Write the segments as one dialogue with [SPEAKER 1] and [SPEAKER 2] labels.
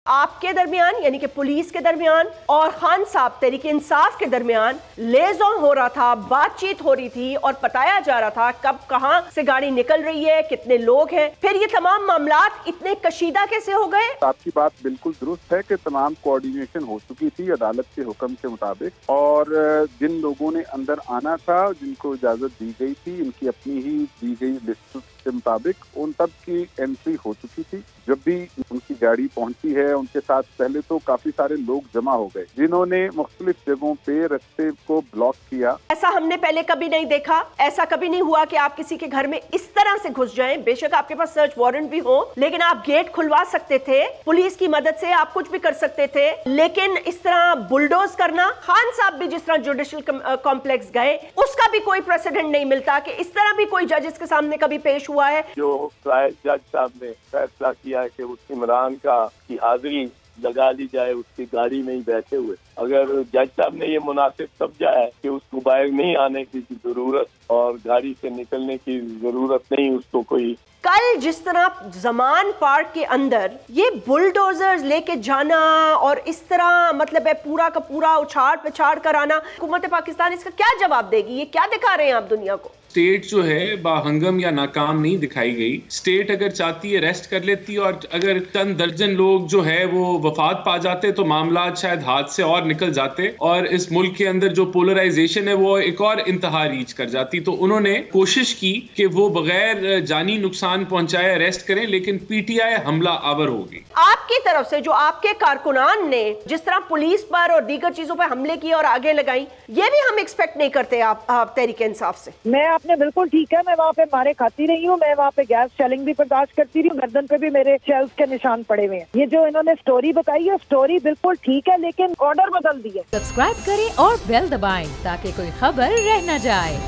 [SPEAKER 1] आपके दरमियान यानी कि पुलिस के दरमियान और खान साहब तहरीक इंसाफ के दरमियान लेज़ोन हो रहा था, बातचीत हो रही थी और बताया जा रहा था कब कहां से गाड़ी निकल रही है, कितने लोग हैं। फिर ये तमाम मामलात इतने कशीदा कैसे हो गए?
[SPEAKER 2] आपकी बात बिल्कुल दुरुस्त है कि तमाम कोऑर्डिनेशन हो चुकी थी अदालत के हुक्म के मुताबिक, और जिन लोगों ने अंदर आना था, जिनको इजाजत दी गई थी, इनकी अपनी ही दी गई लिस्ट के मुताबिक उन सब की एंट्री हो चुकी थी। जब भी उनकी गाड़ी पहुंची है, उनके साथ पहले तो काफी सारे लोग जमा हो गए जिन्होंने मुख्तलिफ जगहों पे रास्ते को ब्लॉक किया।
[SPEAKER 1] ऐसा हमने पहले कभी नहीं देखा, ऐसा कभी नहीं हुआ कि आप किसी के घर में इस तरह से घुस जाएं। बेशक आपके पास सर्च वारंट भी हो, लेकिन आप गेट खुलवा सकते थे, पुलिस की मदद से आप कुछ भी कर सकते थे। लेकिन इस तरह बुलडोज करना, खान साहब भी जिस तरह जुडिशल कॉम्प्लेक्स गए, उसका भी कोई प्रेसिडेंट नहीं मिलता कि इस तरह भी कोई जजेस के सामने कभी पेश हुआ है।
[SPEAKER 3] जो जज साहब ने फैसला किया है कि उस इमरान की हाजिरी लगा ली जाए उसकी गाड़ी में ही बैठे हुए, अगर जज साहब ने ये मुनासिब समझा है कि उसको बाहर नहीं आने की जरूरत और गाड़ी से निकलने की जरूरत नहीं उसको कोई,
[SPEAKER 1] कल जिस तरह जमान पार्क के अंदर ये बुलडोजर्स लेके जाना और इस तरह मतलब है पूरा का पूरा उछाड़ पिछाड़ कराना, हुकूमत पाकिस्तान इसका क्या जवाब देगी? ये क्या दिखा रहे हैं आप दुनिया को?
[SPEAKER 4] स्टेट जो है बाहंगम या नाकाम नहीं दिखाई गई। स्टेट अगर चाहती है रेस्ट कर लेती, और अगर चंद दर्जन लोग जो है वो वफात पा जाते तो मामला शायद हाथ से और निकल जाते और इस मुल्क के अंदर जो पोलराइजेशन है वो एक और इंतहा रीच कर जाती। तो उन्होंने कोशिश की कि वो बगैर जानी नुकसान पहुंचाए अरेस्ट करें, लेकिन पीटीआई हमला आवर होगी।
[SPEAKER 1] आपकी तरफ से जो आपके कारकुनान ने जिस तरह पुलिस पर और दीगर चीजों पर हमले किए और आगे लगाई, ये भी हम एक्सपेक्ट नहीं करते आप तहरीक इंसाफ से।
[SPEAKER 5] मैं आपने बिल्कुल ठीक है, मैं वहाँ पे मारे खाती रही हूँ, मैं वहाँ पे गैस शेलिंग भी बर्दाश्त करती रही हूँ, गर्दन पे भी मेरे शेल्स के निशान पड़े हुए हैं। ये जो इन्होंने स्टोरी बताई है, स्टोरी बिल्कुल ठीक है, लेकिन ऑर्डर बदल दिए।
[SPEAKER 6] सब्सक्राइब करें और बेल दबाएं ताकि कोई खबर रह न जाए।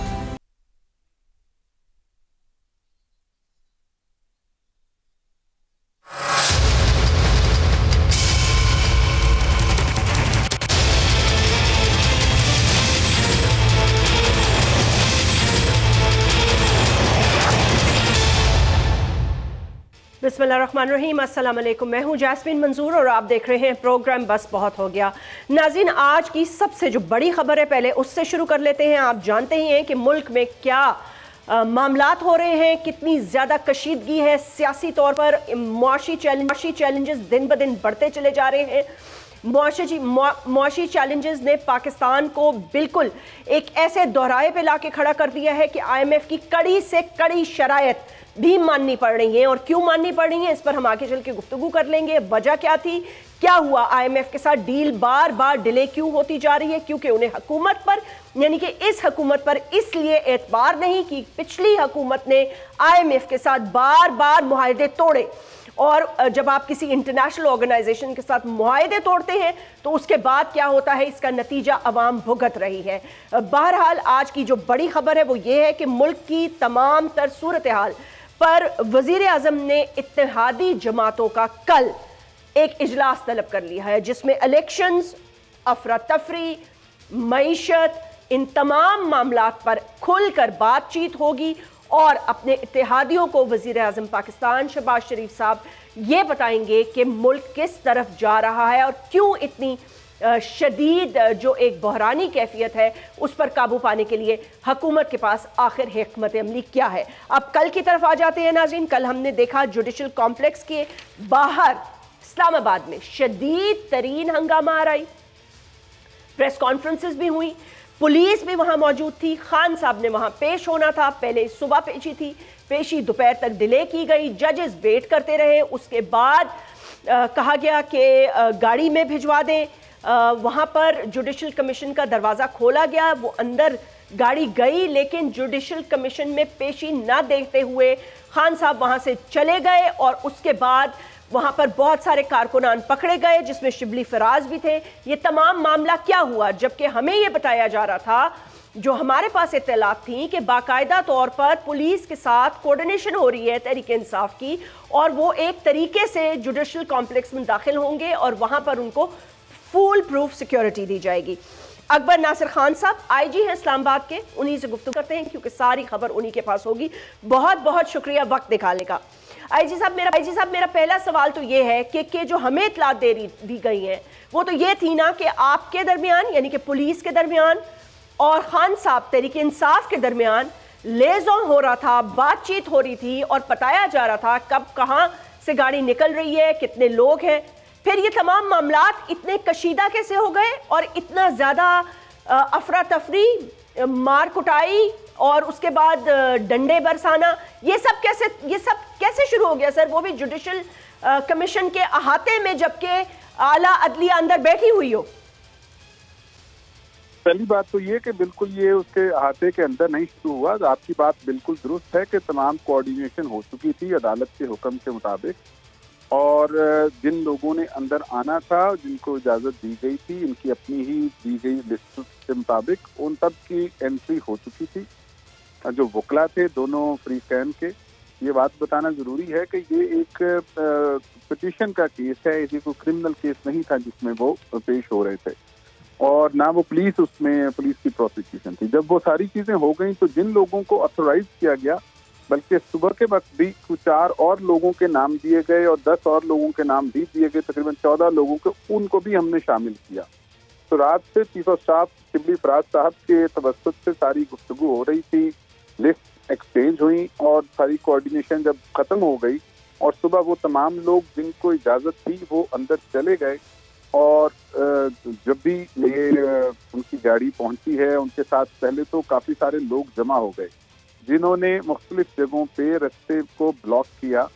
[SPEAKER 1] बिस्मिल्लाहिर्रहमानिर्रहीम, अस्सलाम वालेकुम। मैं हूँ जैस्मीन मंजूर और आप देख रहे हैं प्रोग्राम बस बहुत हो गया। नाज़रीन, आज की सबसे जो बड़ी खबर है पहले उससे शुरू कर लेते हैं। आप जानते ही हैं कि मुल्क में क्या मामलात हो रहे हैं, कितनी ज़्यादा कशीदगी है सियासी तौर पर। मुआशी चैलेंजेस दिन ब दिन बढ़ते चले जा रहे हैं। मुआशी चैलेंजेस ने पाकिस्तान को बिल्कुल एक ऐसे दोहराए पे लाके खड़ा कर दिया है कि IMF की कड़ी से कड़ी शराइत भी माननी पड़ रही है। और क्यों माननी पड़ रही है, इस पर हम आगे चल के गुफ्तगू कर लेंगे। वजह क्या थी, क्या हुआ, IMF के साथ डील बार बार डिले क्यों होती जा रही है? क्योंकि उन्हें हुकूमत पर यानी कि इस हुकूमत पर इसलिए एतबार नहीं कि पिछली हुकूमत ने IMF के साथ बार बार मुआहदे तोड़े, और जब आप किसी इंटरनेशनल ऑर्गेनाइजेशन के साथ मुआहदे तोड़ते हैं तो उसके बाद क्या होता है, इसका नतीजा अवाम भुगत रही है। बहरहाल आज की जो बड़ी खबर है वो ये है कि मुल्क की तमाम तर सूरत हाल पर वजीर आजम ने इत्तेहादी जमातों का कल एक इजलास तलब कर लिया है, जिसमें इलेक्शंस, अफरा तफरी, मईशत, इन तमाम मामलात पर खुलकर बातचीत होगी। और अपने इत्तेहादियों को वजीर आजम पाकिस्तान शहबाज शरीफ साहब ये बताएंगे कि मुल्क किस तरफ जा रहा है और क्यों इतनी शदीद जो एक बहरानी कैफियत है उस पर काबू पाने के लिए हुकूमत के पास आखिर हिकमत अमली क्या है। अब कल की तरफ आ जाते हैं नाज़रीन। कल हमने देखा जुडिशल कॉम्प्लेक्स के बाहर इस्लामाबाद में शदीद तरीन हंगामा आ रही, प्रेस कॉन्फ्रेंसेस भी हुई, पुलिस भी वहां मौजूद थी, खान साहब ने वहां पेश होना था, पहले सुबह पेशी थी, पेशी दोपहर तक डिले की गई, जजेस वेट करते रहे। उसके बाद कहा गया कि गाड़ी में भिजवा दें। वहां पर जुडिशल कमीशन का दरवाज़ा खोला गया, वो अंदर गाड़ी गई, लेकिन जुडिशल कमीशन में पेशी ना देखते हुए खान साहब वहां से चले गए। और उसके बाद वहां पर बहुत सारे कारकुनान पकड़े गए, जिसमें शिबली फराज भी थे। ये तमाम मामला क्या हुआ, जबकि हमें यह बताया जा रहा था, जो हमारे पास इत्तलात थी, कि बाकायदा तौर पर पुलिस के साथ कोऑर्डिनेशन हो रही है तहरीक इंसाफ की, और वो एक तरीके से जुडिशल कॉम्प्लेक्स में दाखिल होंगे और वहां पर उनको फुल प्रूफ सिक्योरिटी दी जाएगी। अकबर नासिर खान साहब IG हैं इस्लामाबाद के, उन्हीं से गुफ्तगू करते हैं क्योंकि सारी खबर उन्हीं के पास होगी। बहुत बहुत शुक्रिया वक्त निकालने का। आईजी साहब मेरा पहला सवाल तो ये है कि जो हमें इत्तला दी गई है वो तो ये थी ना कि आपके दरमियान यानी कि पुलिस के दरमियान और खान साहब तहरीक इंसाफ के दरमियान लेज़ों हो रहा था, बातचीत हो रही थी और बताया जा रहा था कब कहाँ से गाड़ी निकल रही है, कितने लोग हैं। फिर ये तमाम मामलात इतने कशीदा कैसे हो गए और इतना ज़्यादा अफरा तफरी, मार कुटाई और उसके बाद डंडे बरसाना, ये सब कैसे शुरू हो गया सर? वो भी जुडिशल कमीशन के अहाते में, जबकि आला अदलिया अंदर बैठी हुई हो।
[SPEAKER 2] पहली बात तो ये कि बिल्कुल ये उसके अहाते के अंदर नहीं शुरू हुआ। आपकी बात बिल्कुल दुरुस्त है कि तमाम कोऑर्डिनेशन हो चुकी थी अदालत के हुक्म के मुताबिक, और जिन लोगों ने अंदर आना था, जिनको इजाज़त दी गई थी, इनकी अपनी ही दी गई लिस्ट के मुताबिक उन सब की एंट्री हो चुकी थी। जो वकला थे दोनों फ्री कैन के, ये बात बताना ज़रूरी है कि ये एक पिटीशन का केस है, ये कोई क्रिमिनल केस नहीं था जिसमें वो पेश हो रहे थे, और ना वो पुलिस की प्रोसिक्यूशन थी। जब वो सारी चीज़ें हो गई तो जिन लोगों को ऑथोराइज किया गया, बल्कि सुबह के वक्त भी 4 और लोगों के नाम दिए गए और 10 और लोगों के नाम भी दिए गए, तकरीबन 14 लोगों को, उनको भी हमने शामिल किया। तो रात से chief of staff Shibli Faraz साहब के तवस्सुत से सारी गुफ्तगू हो रही थी, लिस्ट एक्सचेंज हुई और सारी कोऑर्डिनेशन जब खत्म हो गई और सुबह वो तमाम लोग जिनको इजाज़त थी वो अंदर चले गए, और जब भी ये उनकी गाड़ी पहुंची है उनके साथ पहले तो काफ़ी सारे लोग जमा हो गए जिन्होंने मुख्तलिफ जगहों पे रास्ते को ब्लॉक किया,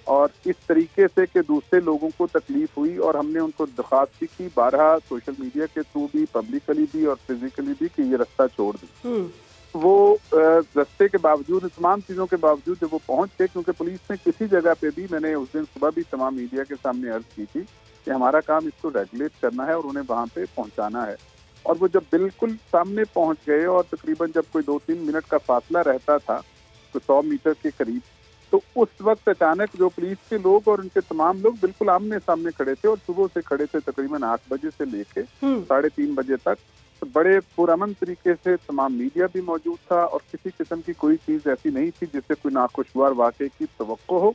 [SPEAKER 2] और इस तरीके से कि दूसरे लोगों को तकलीफ हुई, और हमने उनको दरख्वास्त की 12 सोशल मीडिया के थ्रू भी, पब्लिकली भी और फिजिकली भी, कि ये रास्ता छोड़ दें। वो रास्ते के बावजूद, तमाम चीज़ों के बावजूद जब वो पहुंच गए, क्योंकि पुलिस ने किसी जगह पे भी, मैंने उस दिन सुबह भी तमाम मीडिया के सामने अर्ज की थी कि हमारा काम इसको रेगुलेट करना है और उन्हें वहाँ पे पहुँचाना है, और वो जब बिल्कुल सामने पहुंच गए और तकरीबन जब कोई 2-3 मिनट का फासला रहता था तो 100 मीटर के करीब, तो उस वक्त अचानक जो पुलिस के लोग और उनके तमाम लोग बिल्कुल आमने सामने खड़े थे, और सुबह से खड़े थे तकरीबन 8 बजे से लेके 3:30 बजे तक। तो बड़े पुरअमन तरीके से तमाम मीडिया भी मौजूद था, और किसी किस्म की कोई चीज़ ऐसी नहीं थी जिससे कोई नाखुशगवार वाक़े की तवक्को हो,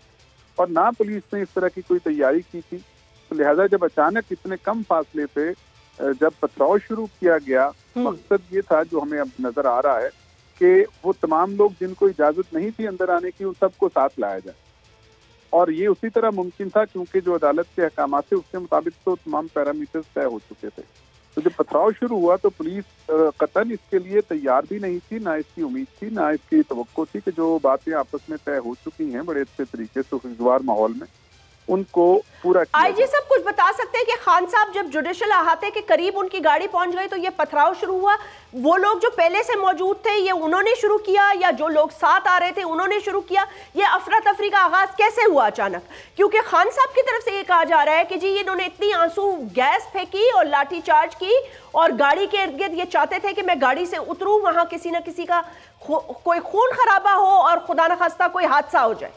[SPEAKER 2] और ना पुलिस ने इस तरह की कोई तैयारी की थी। तो लिहाजा जब अचानक इतने कम फासले पे जब पथराव शुरू किया गया, मकसद ये था जो हमें अब नजर आ रहा है कि वो तमाम लोग जिनको इजाजत नहीं थी अंदर आने की, उन सबको साथ लाया जाए, और ये उसी तरह मुमकिन था क्योंकि जो अदालत के अहकाम थे उसके मुताबिक तो तमाम पैरामीटर्स तय हो चुके थे। तो जब पथराव शुरू हुआ तो पुलिस कतन इसके लिए तैयार भी नहीं थी, ना इसकी उम्मीद थी, ना इसकी तवक्को थी कि जो बातें आपस में तय हो चुकी हैं बड़े अच्छे तरीके से खुशगवार माहौल में, उनको पूरा किया। आईजी
[SPEAKER 1] साहब कुछ बता सकते हैं कि खान साहब जब जुडिशल अहाते के करीब उनकी गाड़ी पहुंच गई तो ये पथराव शुरू हुआ, वो लोग जो पहले से मौजूद थे ये उन्होंने शुरू किया या जो लोग साथ आ रहे थे उन्होंने शुरू किया? ये अफरा तफरी का आगाज कैसे हुआ अचानक? क्योंकि खान साहब की तरफ से ये कहा जा रहा है कि जी इन्होंने इतनी आंसू गैस फेंकी और लाठी चार्ज की और गाड़ी के इर्द गिर्द ये चाहते थे कि मैं गाड़ी से उतरूं, वहां किसी न किसी का कोई खून खराबा हो और खुदा न खास्ता कोई हादसा हो जाए।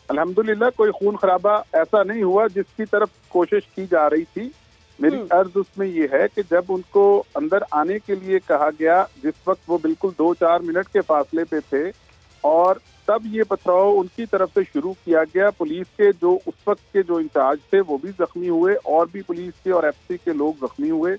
[SPEAKER 2] अल्हम्दुलिल्लाह कोई खून खराबा ऐसा नहीं हुआ जिसकी तरफ कोशिश की जा रही थी। मेरी अर्ज उसमें ये है कि जब उनको अंदर आने के लिए कहा गया, जिस वक्त वो बिल्कुल 2-4 मिनट के फासले पे थे, और तब ये पथराव उनकी तरफ से शुरू किया गया। पुलिस के जो उस वक्त के जो इंचार्ज थे वो भी जख्मी हुए, और भी पुलिस के और एफसी के लोग जख्मी हुए।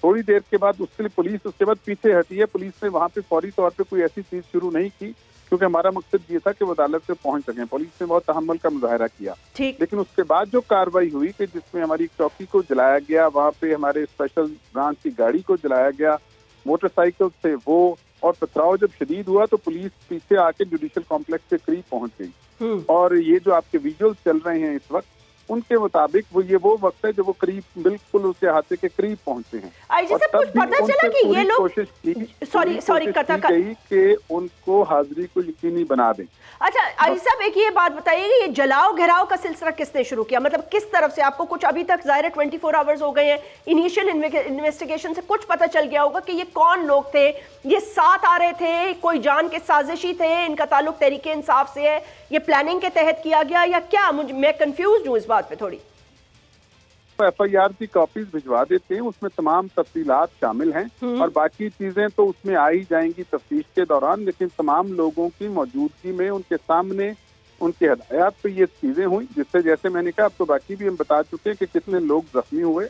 [SPEAKER 2] थोड़ी देर के बाद उसके लिए पुलिस उसके बाद पीछे हटी है। पुलिस ने वहाँ पे फौरी तौर पे कोई ऐसी चीज शुरू नहीं की, क्योंकि हमारा मकसद ये था कि वो अदालत से पहुंच सकें। पुलिस ने बहुत तहम्मुल का मुजाहरा किया, लेकिन उसके बाद जो कार्रवाई हुई कि जिसमें हमारी चौकी को जलाया गया, वहाँ पे हमारे स्पेशल ब्रांच की गाड़ी को जलाया गया, मोटरसाइकिल से वो, और पथराव जब शदीद हुआ तो पुलिस पीछे आके जुडिशल कॉम्प्लेक्स के करीब पहुंच गई। और ये जो आपके विजुअल्स चल रहे हैं इस वक्त, उनके मुताबिक वो वक्त है जब वो करीब बिल्कुल उसके हाथे के करीब पहुंचे हैं।
[SPEAKER 1] और तब भी पता चला कि ये लोग
[SPEAKER 2] कोशिश की गई कि उनको हाजिरी को यकीनी बना दें।
[SPEAKER 1] अच्छा आईजी साहब, एक ये बात बताइए, ये जलाओ घेराव का सिलसिला किसने शुरू किया? मतलब किस तरफ से? आपको कुछ अभी तक ज़ाहिर 24 आवर्स हो गए हैं, इनिशियल इन्वेस्टिगेशन से कुछ पता चल गया होगा कि ये कौन लोग थे, ये साथ आ रहे थे, कोई जान के साजिशी थे, इनका ताल्लुक तहरीके इंसाफ से है, ये प्लानिंग के तहत किया गया या क्या? मैं कंफ्यूज हूँ इस बात पे थोड़ी।
[SPEAKER 2] FIR की कॉपीज भिजवा देते हैं, उसमें तमाम तफसीलात शामिल हैं, और बाकी चीजें तो उसमें आ ही जाएंगी तफ्तीश के दौरान। लेकिन तमाम लोगों की मौजूदगी में उनके सामने उनके हदायत पे ये चीजें हुई, जिससे जैसे मैंने कहा, अब तो बाकी भी हम बता चुके हैं कि कितने लोग जख्मी हुए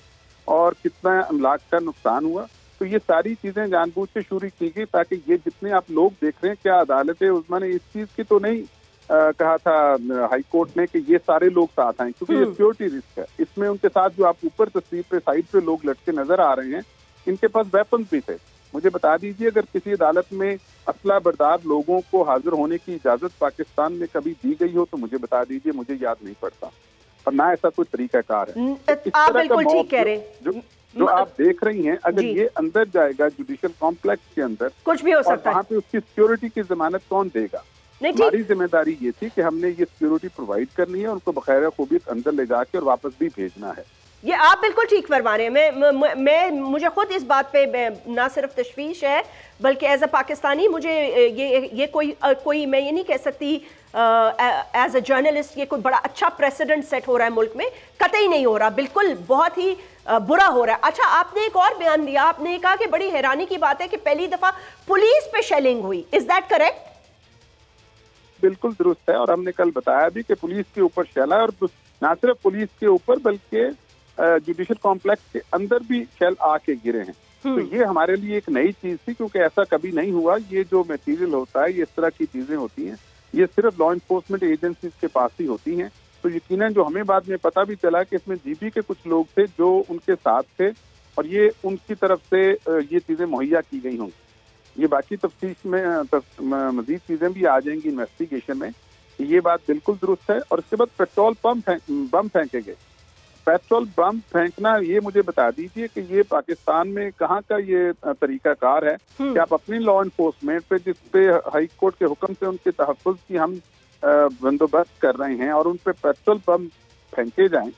[SPEAKER 2] और कितना अमलाक का नुकसान हुआ। तो ये सारी चीजें जानबूझ से शुरू की गई ताकि ये जितने आप लोग देख रहे हैं, क्या अदालत उज़्मा ने इस चीज की तो नहीं कहा था हाई कोर्ट ने कि ये सारे लोग साथ आए, क्योंकि ये सिक्योरिटी रिस्क है। इसमें उनके साथ जो आप ऊपर तस्वीर पे साइड पे लोग लटके नजर आ रहे हैं, इनके पास वेपन भी थे। मुझे बता दीजिए, अगर किसी अदालत में असला बरदार लोगों को हाजिर होने की इजाजत पाकिस्तान में कभी दी गई हो तो मुझे बता दीजिए, मुझे याद नहीं पड़ता, और ना ऐसा कोई तरीकाकार है।
[SPEAKER 1] आप बिल्कुल ठीक कह रहे हैं।
[SPEAKER 2] जो आप देख रही हैं, अगर ये अंदर जाएगा जुडिशियल कॉम्प्लेक्स के अंदर,
[SPEAKER 1] कुछ भी हो सकता है,
[SPEAKER 2] वहाँ पे उसकी सिक्योरिटी की जमानत कौन देगा? हमारी जिम्मेदारी ये थी कि हमने ये सिक्योरिटी प्रोवाइड करनी है, उनको बखैर खूबी अंदर ले जाके और वापस भी भेजना है।
[SPEAKER 1] ये आप बिल्कुल ठीक फरमा रहे हैं। मैं मुझे खुद इस बात पे ना सिर्फ तशवीश है, बल्कि एज अ पाकिस्तानी मुझे ये कोई मैं ये नहीं कह सकती एज अ जर्नलिस्ट ये कोई बड़ा अच्छा प्रेसिडेंट सेट हो रहा है मुल्क में, कतई नहीं हो रहा, बिल्कुल बहुत ही बुरा हो रहा है। अच्छा, आपने एक और बयान दिया, आपने कहा कि बड़ी हैरानी की बात है कि पहली दफा पुलिस पे शेलिंग हुई, इज दैट करेक्ट?
[SPEAKER 2] बिल्कुल दुरुस्त है, और हमने कल बताया भी कि पुलिस के ऊपर शेल है, और ना सिर्फ पुलिस के ऊपर बल्कि जुडिशियल कॉम्प्लेक्स के अंदर भी शेल आके गिरे हैं। तो ये हमारे लिए एक नई चीज थी, क्योंकि ऐसा कभी नहीं हुआ। ये जो मटेरियल होता है, ये इस तरह की चीजें होती हैं, ये सिर्फ लॉ इन्फोर्समेंट एजेंसीज के पास ही होती हैं। तो यकीनन जो हमें बाद में पता भी चला कि इसमें जीबी के कुछ लोग थे जो उनके साथ थे, और ये उनकी तरफ से ये चीजें मुहैया की गई होंगी। ये बाकी तफ्तीश में मजीद चीजें भी आ जाएंगी इन्वेस्टिगेशन में। ये बात बिल्कुल दुरुस्त है। और उसके बाद पेट्रोल बम फेंके गए। पेट्रोल बम फेंकना, ये मुझे बता दीजिए कि ये पाकिस्तान में कहाँ का ये तरीकाकार है कि आप अपनी लॉ इन्फोर्समेंट पे, जिस पे हाई कोर्ट के हुक्म से उनके तहफ़्फ़ुज़ की हम बंदोबस्त कर रहे हैं, और उन पे पेट्रोल बम फेंके जाएं,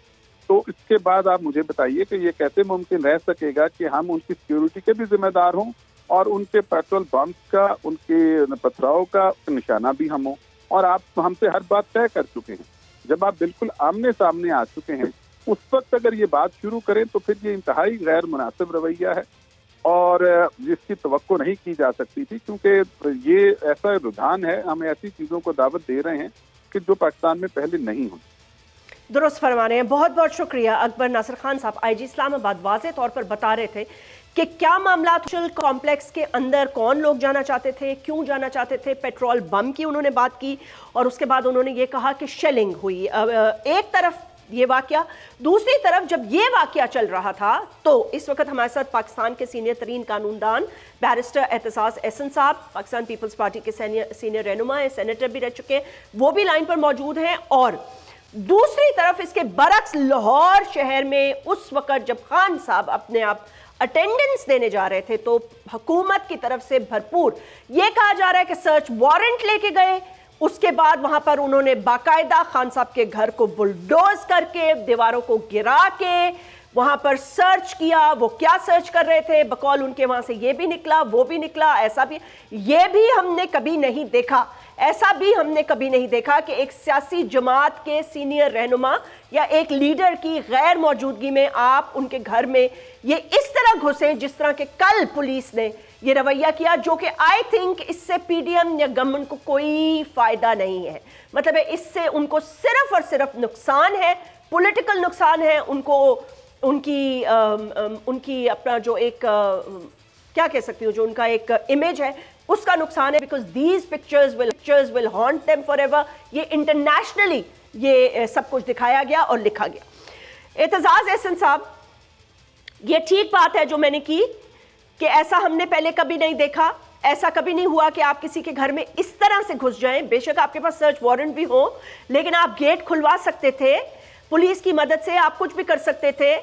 [SPEAKER 2] तो इसके बाद आप मुझे बताइए कि ये कैसे मुमकिन रह सकेगा कि हम उनकी सिक्योरिटी के भी जिम्मेदार हों और उनके पेट्रोल बम का, उनके पथराव का निशाना भी हम हों। और आप हमसे हर बात तय कर चुके हैं। जब आप बिल्कुल आमने सामने आ चुके हैं, उस वक्त अगर ये बात शुरू करें तो फिर ये इंतहाई गैर मुनासिब रवैया है, और जिसकी तवक्को नहीं की जा सकती थी, क्योंकि ये ऐसा रुझान है, हम ऐसी चीज़ों को दावत दे रहे हैं कि जो पाकिस्तान में पहले नहीं हुई।
[SPEAKER 1] दुरुस्त फरमा रहे हैं, बहुत बहुत शुक्रिया। अकबर नासिर खान साहब, IG इस्लामाबाद, वाज़े तौर पर बता रहे थे कि क्या मामला कॉम्प्लेक्स के अंदर कौन लोग जाना चाहते थे, क्यों जाना चाहते थे, पेट्रोल बम की उन्होंने बात की, और उसके बाद उन्होंने ये कहा कि शेलिंग हुई। एक तरफ ये वाकया, दूसरी तरफ जब ये वाकया चल रहा था तो इस वक्त हमारे साथ पाकिस्तान के सीनियर तरीन कानूनदान बैरिस्टर एहतसास एहसन साहब, पाकिस्तान पीपल्स पार्टी के सीनियर रहनुमा है, सेनेटर भी रह चुके हैं, वो भी लाइन पर मौजूद हैं। और दूसरी तरफ इसके बरक्स लाहौर शहर में उस वक्त जब खान साहब अपने आप अटेंडेंस देने जा रहे थे तो हुकूमत की तरफ से भरपूर ये कहा जा रहा है कि सर्च वारंट लेके गए। उसके बाद वहां पर उन्होंने बाकायदा खान साहब के घर को बुलडोज करके, दीवारों को गिरा के वहां पर सर्च किया। वो क्या सर्च कर रहे थे, बकौल उनके वहां से ये भी निकला, वो भी निकला, ऐसा भी, ये भी हमने कभी नहीं देखा। ऐसा भी हमने कभी नहीं देखा कि एक सियासी जमात के सीनियर रहनुमा या एक लीडर की गैर मौजूदगी में आप उनके घर में ये इस तरह घुसे जिस तरह के कल पुलिस ने ये रवैया किया, जो कि आई थिंक इससे PDM या गवर्नमेंट को कोई फायदा नहीं है। मतलब है इससे उनको सिर्फ और सिर्फ नुकसान है, पॉलिटिकल नुकसान है उनको, उनकी अपना जो एक क्या कह सकती हूँ, जो उनका एक इमेज है उसका नुकसान है। Because these pictures will haunt them forever. ये इंटरनेशनली ये सब कुछ दिखाया गया और लिखा गया। एतजाज एहसन साहब, ये ठीक बात है जो मैंने की कि ऐसा हमने पहले कभी नहीं देखा, ऐसा कभी नहीं हुआ कि आप किसी के घर में इस तरह से घुस जाएं। बेशक आपके पास सर्च वारंट भी हो, लेकिन आप गेट खुलवा सकते थे, पुलिस की मदद से आप कुछ भी कर सकते थे।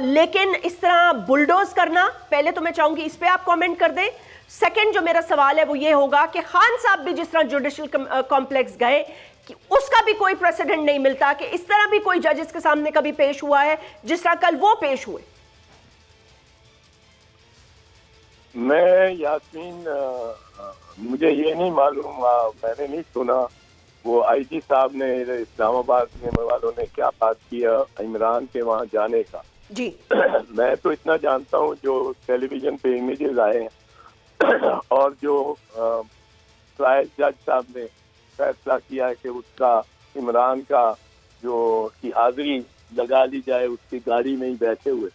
[SPEAKER 1] लेकिन इस तरह बुलडोज करना, पहले तो मैं चाहूंगी इस पे आप कमेंट कर दें। सेकंड जो मेरा सवाल है वो ये होगा कि खान साहब भी जिस तरह जुडिशियल कॉम्प्लेक्स गए, कि उसका भी कोई प्रेसिडेंट नहीं मिलता कि इस तरह भी कोई जजेस के सामने कभी पेश हुआ है जिस तरह कल वो पेश हुए।
[SPEAKER 3] मैं यास्मीन, मुझे ये नहीं मालूम, मैंने नहीं सुना वो IG साहब ने, इस्लामाबाद के वालों ने क्या बात किया इमरान के वहाँ जाने का
[SPEAKER 1] जी।
[SPEAKER 3] मैं तो इतना जानता हूँ जो टेलीविजन पे इमेजेस आए हैं और जो ट्रायल जज साहब ने फैसला किया है कि उसका इमरान का जो की हाजिरी लगा ली जाए उसकी गाड़ी में ही बैठे हुए।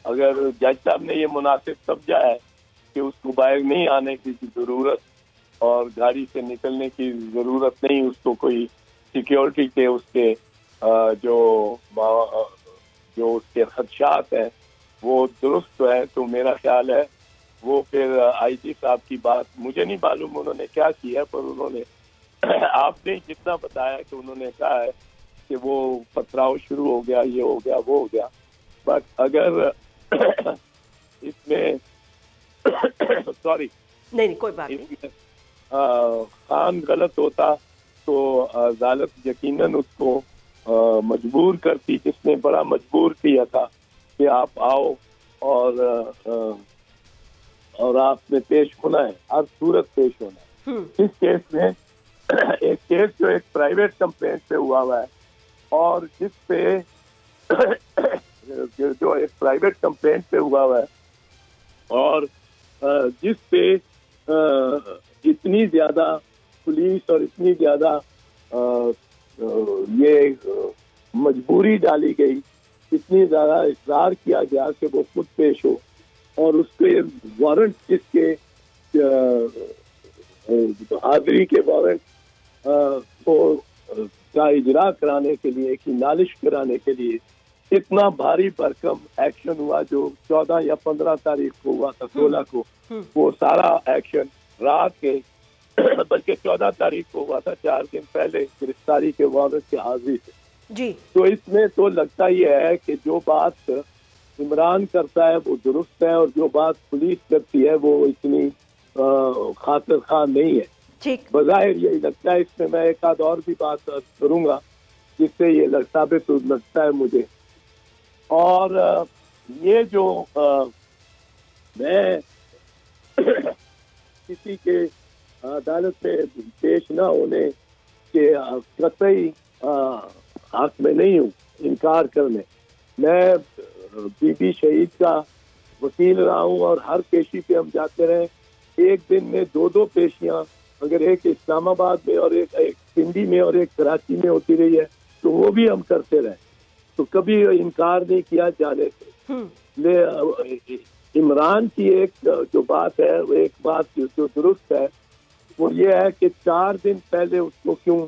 [SPEAKER 3] अगर जज साहब ने ये मुनासिब समझा है कि उसको बाहर नहीं आने की जरूरत और गाड़ी से निकलने की जरूरत नहीं, उसको कोई सिक्योरिटी के उसके जो उसके खदशात हैं वो दुरुस्त है, तो मेरा ख्याल है वो फिर आईजी साहब की बात, मुझे नहीं मालूम उन्होंने क्या किया, पर उन्होंने आपने जितना बताया कि उन्होंने कहा है कि वो पथराव शुरू हो गया, ये हो गया, वो हो गया, बट अगर इसमें सॉरी
[SPEAKER 1] नहीं कोई बात नहीं,
[SPEAKER 3] खान गलत होता तो अदालत यकीनन उसको मजबूर करती, जिसने बड़ा मजबूर किया था कि आप आओ और आपने पेश होना है, हर सूरत पेश होना है। इस केस में एक केस जो एक प्राइवेट कंप्लेंट पे हुआ है और जिस पे जो एक प्राइवेट कंप्लेंट पे हुआ है और जिस पे इतनी ज्यादा पुलिस और इतनी ज्यादा ये मजबूरी डाली गई, इतनी ज्यादा इसरार किया गया कि वो खुद पेश हो और उसके वारंट जिसके हाजिरी के वारंट को का इजरा कराने के लिए, की नालिश कराने के लिए इतना भारी भरकम एक्शन हुआ जो 14 या 15 तारीख को हुआ था, 16 को वो सारा एक्शन रात के बल्कि 14 तारीख को हुआ था, 4 दिन पहले गिरफ्तारी के वारंट के हाजिरी से जी। तो इसमें तो लगता ही है कि जो बात इमरान करता है वो दुरुस्त है और जो बात पुलिस करती है वो इतनी खातिर खा नहीं है।
[SPEAKER 1] ठीक,
[SPEAKER 3] बज़ाहिर यही लगता है। इसमें मैं एक आध और भी बात करूंगा जिससे ये साबित लगता है मुझे। और ये जो मैं किसी के अदालत में पेश न होने के कतई हक में नहीं हूँ इनकार करने। मैं बीबी शहीद का वकील रहा हूँ और हर पेशी पे हम जाते रहे। एक दिन में 2-2 पेशियां अगर एक इस्लामाबाद में और एक पिंडी में और एक कराची में होती रही है तो वो भी हम करते रहे, तो कभी इनकार नहीं किया जाने से। इमरान की एक जो बात है, वो एक बात जो दुरुस्त है वो ये है कि 4 दिन पहले उसको क्यों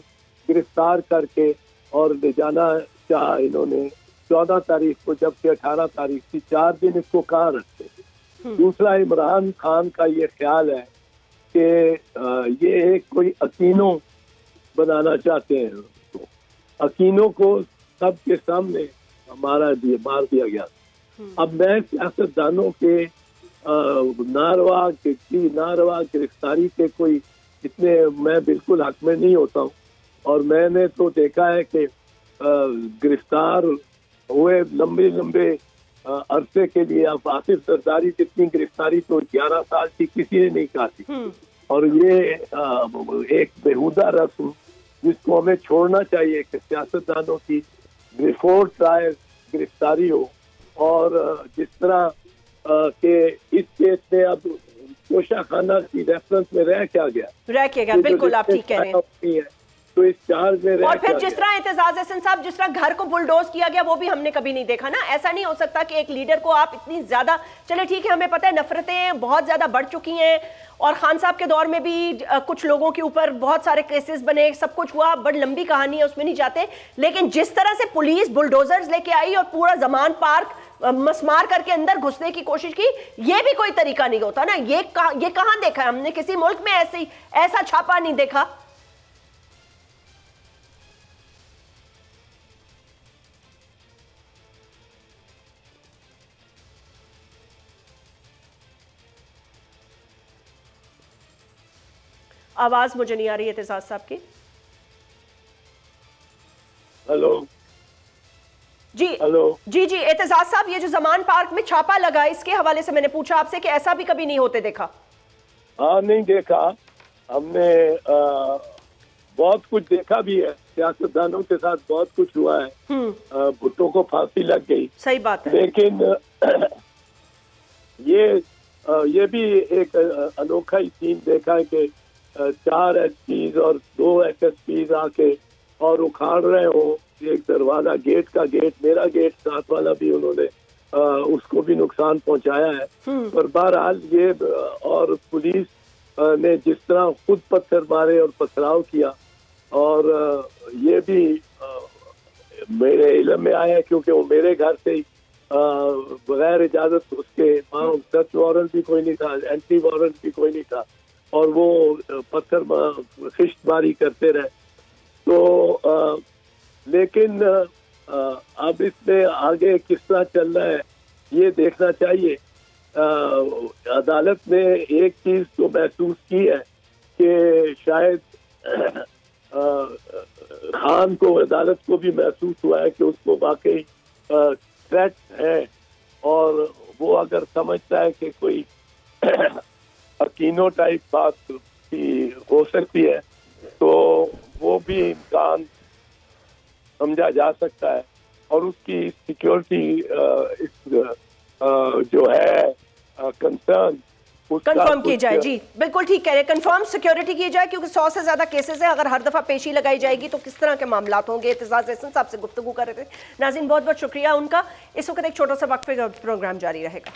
[SPEAKER 3] गिरफ्तार करके और ले जाना चाहा इन्होंने 14 तारीख को, जबकि 18 तारीख थी। 4 दिन इसको कहाँ रखते। दूसरा, इमरान खान का ये ख्याल है कि ये एक कोई अकीनो बनाना चाहते हैं, तो अकीनों को सबके सामने मार दिया गया। अब मैं सियासतदानों के नारवा गिरफ्तारी के कोई इतने मैं बिल्कुल हक में नहीं होता हूँ। और मैंने तो देखा है कि गिरफ्तार हुए लंबे अरसे के लिए। अब आसिफ सरदारी जितनी गिरफ्तारी तो 11 साल की किसी ने नहीं काटी। और ये एक बेहुदा रस्म जिसको हमें छोड़ना चाहिए कि सियासतदानों की बिफोर ट्रायल गिरफ्तारी हो। और जिस तरह के इस केस में अब कोशा खाना की रेफरेंस में रह क्या गया,
[SPEAKER 1] बिल्कुल आप ठीक कह रहे हैं।
[SPEAKER 3] तो इस चार्ज में
[SPEAKER 1] और फिर जिस तरह एतजाज हसन साहब, जिस तरह घर को बुलडोज किया गया वो भी हमने कभी नहीं देखा ना। ऐसा नहीं हो सकता कि एक लीडर को आप इतनी ज्यादा, चले ठीक है हमें पता है नफरतें बहुत ज्यादा बढ़ चुकी हैं और खान साहब के दौर में भी कुछ लोगों के ऊपर बहुत सारे केसेस बने, सब कुछ हुआ, बड़ी लंबी कहानी है उसमें नहीं जाते। लेकिन जिस तरह से पुलिस बुलडोजर्स लेके आई और पूरा जमान पार्क मसमार करके अंदर घुसने की कोशिश की, ये भी कोई तरीका नहीं होता ना। ये कहां देखा है हमने? किसी मुल्क में ऐसा छापा नहीं देखा। आवाज मुझे नहीं आ रही है एतजाज साहब की।
[SPEAKER 3] हेलो
[SPEAKER 1] जी
[SPEAKER 3] हेलो
[SPEAKER 1] जी जी एतजाज साहब, ये जो जमान पार्क में छापा लगा इसके हवाले से मैंने पूछा आपसे कि ऐसा भी कभी नहीं होते देखा।
[SPEAKER 3] हाँ, नहीं देखा हमने। बहुत कुछ देखा भी है, सियासतदानों के साथ बहुत कुछ हुआ है। भुट्टो को फांसी लग गई,
[SPEAKER 1] सही बात है।
[SPEAKER 3] लेकिन ये भी एक अनोखा ही सीन देखा है कि 4 एसपीज और 2 एसएसपीज आके और उखाड़ रहे हो एक दरवाजा, गेट का गेट, मेरा गेट साथ वाला भी उन्होंने उसको भी नुकसान पहुंचाया है। पर बहरहाल ये और पुलिस ने जिस तरह खुद पत्थर मारे और पथराव किया, और ये भी मेरे इल्म में आया क्योंकि वो मेरे घर से ही बगैर इजाजत उसके वहाँ सर्च वारंट भी कोई नहीं था, एंटी वारंट भी कोई नहीं था, और वो पत्थर खिश्तबारी करते रहे। तो लेकिन अब इसमें आगे किस तरह चल रहा है ये देखना चाहिए। अदालत ने एक चीज तो महसूस की है कि शायद खान को, अदालत को भी महसूस हुआ है कि उसको वाकई थ्रेट है, और वो अगर समझता है कि कोई अकीनो टाइप बात भी हो सकती है तो वो भी इम्कान समझा जा सकता है, और उसकी सिक्योरिटी जो है कंसर्न
[SPEAKER 1] कंफर्म की जाए। जी बिल्कुल ठीक कह रहे हैं, कंफर्म सिक्योरिटी की जाए, क्योंकि 100 से ज्यादा केसेस है, अगर हर दफा पेशी लगाई जाएगी तो किस तरह के मामलात होंगे। एतजाज एहसन साहब से गुफ्तगू कर रहे थे। नाज़रीन बहुत बहुत शुक्रिया उनका। इस वक्त एक छोटा सा वक्फे का प्रोग्राम जारी रहेगा।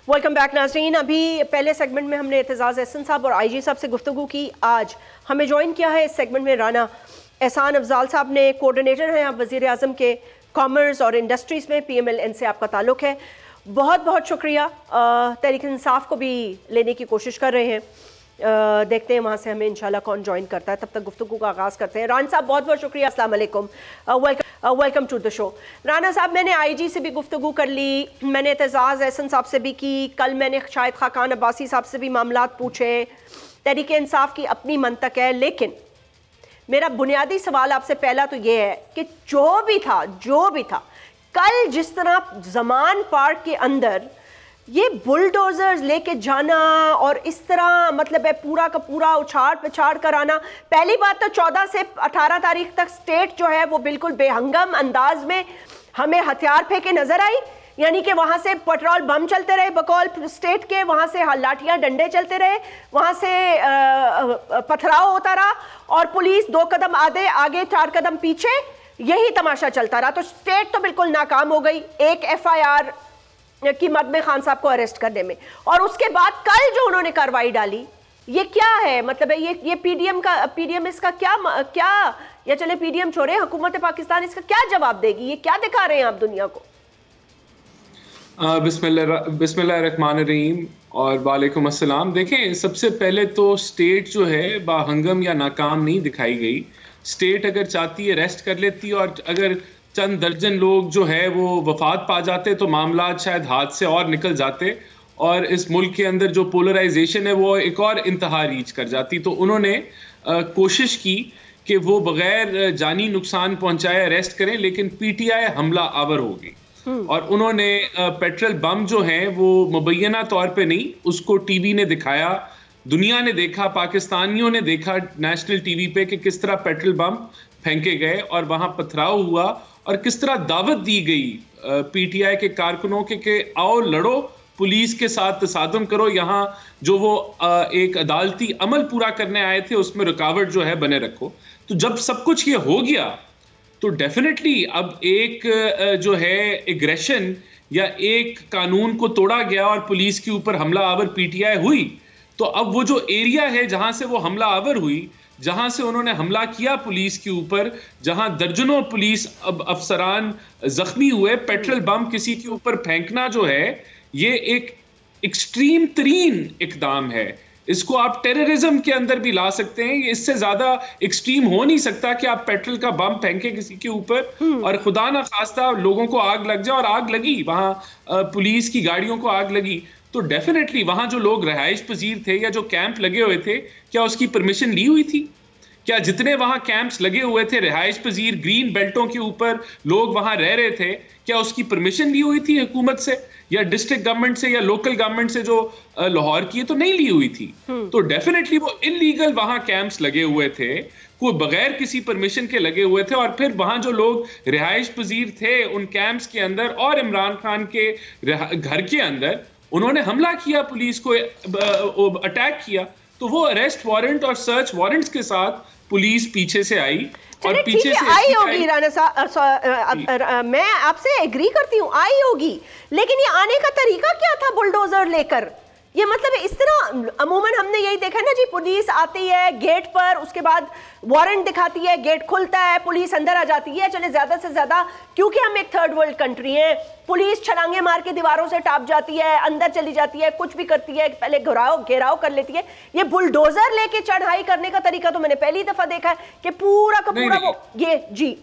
[SPEAKER 1] वेलकम बैक नाज़रीन। अभी पहले सेगमेंट में हमने एतजाज एहसन साहब और आईजी साहब से गुफ्तगू की। आज हमें ज्वाइन किया है इस सेगमेंट में राना एहसान अफजाल साहब ने, कोऑर्डिनेटर हैं आप वज़ीर आज़म के कॉमर्स और इंडस्ट्रीज़ में, PMLN से आपका ताल्लुक़ है। बहुत बहुत शुक्रिया। तहरीक इंसाफ को भी लेने की कोशिश कर रहे हैं, देखते हैं वहाँ से हमें इंशाल्लाह कौन ज्वाइन करता है। तब तक गुफ्तगू का आगाज़ करते हैं। राना साहब बहुत बहुत शुक्रिया, अस्सलाम वालेकुम, welcome to the show. Rana साहब मैंने IG से भी गुफ्तगू कर ली, मैंने एतजाज़ एहसन साहब से भी की, कल मैंने शाहिद खाकान अब्बासी साहब से भी मामलात पूछे। तहरीक इंसाफ की अपनी मंतक है, लेकिन मेरा बुनियादी सवाल आपसे पहला तो ये है कि जो भी था कल जिस तरह ज़मान पार्क के अंदर ये बुलडोजर्स लेके जाना और इस तरह मतलब है पूरा का पूरा उछाड़ पिछाड़ कर आना। पहली बात तो 14 से 18 तारीख तक स्टेट जो है वो बिल्कुल बेहंगम अंदाज में हमें हथियार फेंके नजर आई, यानी कि वहाँ से पेट्रोल बम चलते रहे बकौल स्टेट के, वहाँ से लाठियाँ डंडे चलते रहे, वहाँ से पथराव होता रहा, और पुलिस 2 कदम आगे 4 कदम पीछे, यही तमाशा चलता रहा। तो स्टेट तो बिल्कुल नाकाम हो गई एक FIR की मद में खान साहब को अरेस्ट करने में, और उसके बाद कल जो उन्होंने कार्रवाई डाली ये क्या है? मतलब है ये PDM इसका क्या या चले PDM छोड़े, हुकूमत पाकिस्तान इसका क्या जवाब देगी? ये क्या दिखा रहे हैं आप दुनिया को?
[SPEAKER 4] बिस्मिल्लाहिर्रहमानिर्रहीम और वालेकुम अस्सलाम। देखें, सबसे पहले तो स्टेट जो है बाहंगम या नाकाम नहीं दिखाई गई। स्टेट अगर चाहती है अरेस्ट कर लेती, और अगर चंद दर्जन लोग जो है वो वफात पा जाते तो मामला शायद हाथ से और निकल जाते, और इस मुल्क के अंदर जो पोलराइजेशन है वो एक और इंतहा रीच कर जाती। तो उन्होंने कोशिश की कि वो बगैर जानी नुकसान पहुंचाए अरेस्ट करें, लेकिन PTI हमला आवर होगी, और उन्होंने पेट्रोल बम जो हैं वो मुबैना तौर पे नहीं, उसको TV ने दिखाया, दुनिया ने देखा, पाकिस्तानियों ने देखा नेशनल TV पे कि किस तरह पेट्रोल बम फेंके गए और वहां पथराव हुआ, और किस तरह दावत दी गई PTI के कारकुनों के आओ लड़ो, पुलिस के साथ तसादम करो, यहाँ जो वो एक अदालती अमल पूरा करने आए थे उसमें रुकावट जो है बने रखो। तो जब सब कुछ ये हो गया तो डेफिनेटली अब एक जो है एग्रेशन या एक कानून को तोड़ा गया और पुलिस के ऊपर हमला आवर PTI हुई। तो अब वो जो एरिया है जहां से वो हमला आवर हुई, जहां से उन्होंने हमला किया पुलिस के ऊपर, जहां दर्जनों पुलिस अफसरान जख्मी हुए, पेट्रोल बम किसी के ऊपर फेंकना जो है ये एक एक्सट्रीम तरीन इकदाम है। इसको आप टेररिज्म के अंदर भी ला सकते हैं। इससे ज्यादा एक्सट्रीम हो नहीं सकता कि आप पेट्रोल का बम फेंके किसी के ऊपर और खुदा ना खास्ता लोगों को आग लग जाए, और आग लगी, वहां पुलिस की गाड़ियों को आग लगी, तो डेफिनेटली वहां जो लोग रहाइश पजीर थे या जो कैंप लगे हुए थे, क्या उसकी परमिशन ली हुई थी? क्या जितने वहां कैंप्स लगे हुए थे रिहाइश पजीर ग्रीन बेल्टों के ऊपर लोग वहां रह रहे थे, क्या उसकी परमिशन ली हुई थी हुकूमत से या डिस्ट्रिक्ट गवर्नमेंट से या लोकल गवर्नमेंट से जो लाहौर की? तो नहीं ली हुई थी। तो डेफिनेटली वो इलीगल वहां कैंप्स लगे हुए थे, कोई बगैर किसी परमिशन के लगे हुए थे। और फिर वहां जो लोग रिहाइश पजीर थे उन कैंप्स के अंदर और इमरान खान के घर के अंदर, उन्होंने हमला किया, पुलिस को अटैक किया। तो वो अरेस्ट वारंट और सर्च वारंट्स के साथ पुलिस पीछे से आई और पीछे से
[SPEAKER 1] आई होगी। राना साहब, मैं आपसे एग्री करती हूँ, आई होगी, लेकिन ये आने का तरीका क्या था बुलडोजर लेकर? ये मतलब इस तरह अमूमन हमने यही देखा है ना जी, पुलिस आती है गेट पर, उसके बाद वारंट दिखाती है, गेट खुलता है, पुलिस अंदर आ जाती है। चले ज्यादा से ज्यादा, क्योंकि हम एक थर्ड वर्ल्ड कंट्री हैं, पुलिस छलांगे मार के दीवारों से टाप जाती है, अंदर चली जाती है, कुछ भी करती है, पहले घेराव कर लेती है। ये बुलडोजर लेके चढ़ाई करने का तरीका तो मैंने पहली दफा देखा है कि पूरा का पूरा वो ये जी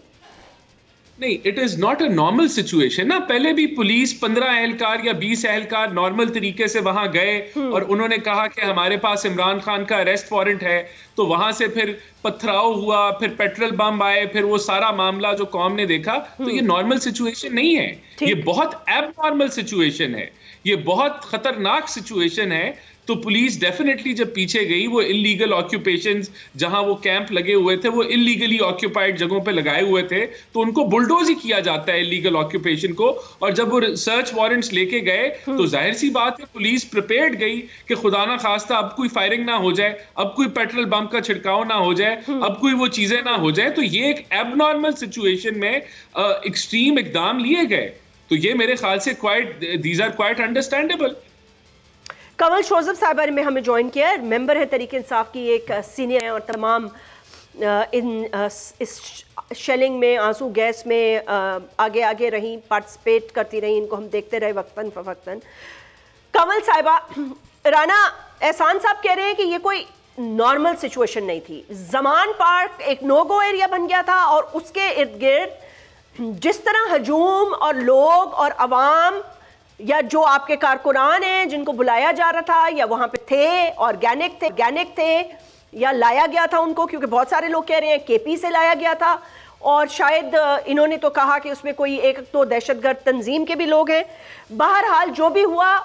[SPEAKER 4] नहीं, it is not a normal situation ना। पहले भी पुलिस 15 एहलकार या 20 एहलकार नॉर्मल तरीके से वहां गए और उन्होंने कहा कि हमारे पास इमरान खान का अरेस्ट वारंट है। तो वहां से फिर पथराव हुआ, फिर पेट्रोल बम आए, फिर वो सारा मामला जो कौम ने देखा। तो ये नॉर्मल सिचुएशन नहीं है, ये बहुत एबनॉर्मल सिचुएशन है, ये बहुत खतरनाक सिचुएशन है। तो पुलिस डेफिनेटली जब पीछे गई, वो इलीगल ऑक्यूपेशंस जहां वो कैंप लगे हुए थे, वो इलीगली ऑक्यूपाइड जगहों पे लगाए हुए थे, तो उनको बुलडोज ही किया जाता है इलीगल ऑक्यूपेशन को। और जब वो सर्च वारंट्स लेके गए तो जाहिर सी बात है पुलिस प्रिपेयर्ड गई कि खुदा ना खास्ता अब कोई फायरिंग ना हो जाए, अब कोई पेट्रोल बम का छिड़काव ना हो जाए, अब कोई वो चीजें ना हो जाए। तो ये एक एबनॉर्मल सिचुएशन में एक्सट्रीम इकदाम लिए गए। तो ये मेरे ख्याल से दीज आर क्वाइट अंडरस्टैंडेबल।
[SPEAKER 1] कमल शोजब साहब में हमें ज्वाइन किया, मेंबर है तहरीक इंसाफ की, एक सीनियर है और तमाम इस शेलिंग में, आंसू गैस में आगे आगे रही, पार्टिसिपेट करती रही, इनको हम देखते रहे वक्तन फवक्तन। कमल साहिबा, राना एहसान साहब कह रहे हैं कि ये कोई नॉर्मल सिचुएशन नहीं थी। जमान पार्क एक नो गो एरिया बन गया था और उसके इर्द गिर्द जिस तरह हजूम और लोग और अवाम या जो आपके कारकुनान हैं जिनको बुलाया जा रहा था या वहाँ पे थे, ऑर्गेनिक थे या लाया गया था उनको, क्योंकि बहुत सारे लोग कह रहे हैं केपी से लाया गया था और शायद इन्होंने तो कहा कि उसमें कोई एक तो दहशतगर्द तंजीम के भी लोग हैं। बहरहाल जो भी हुआ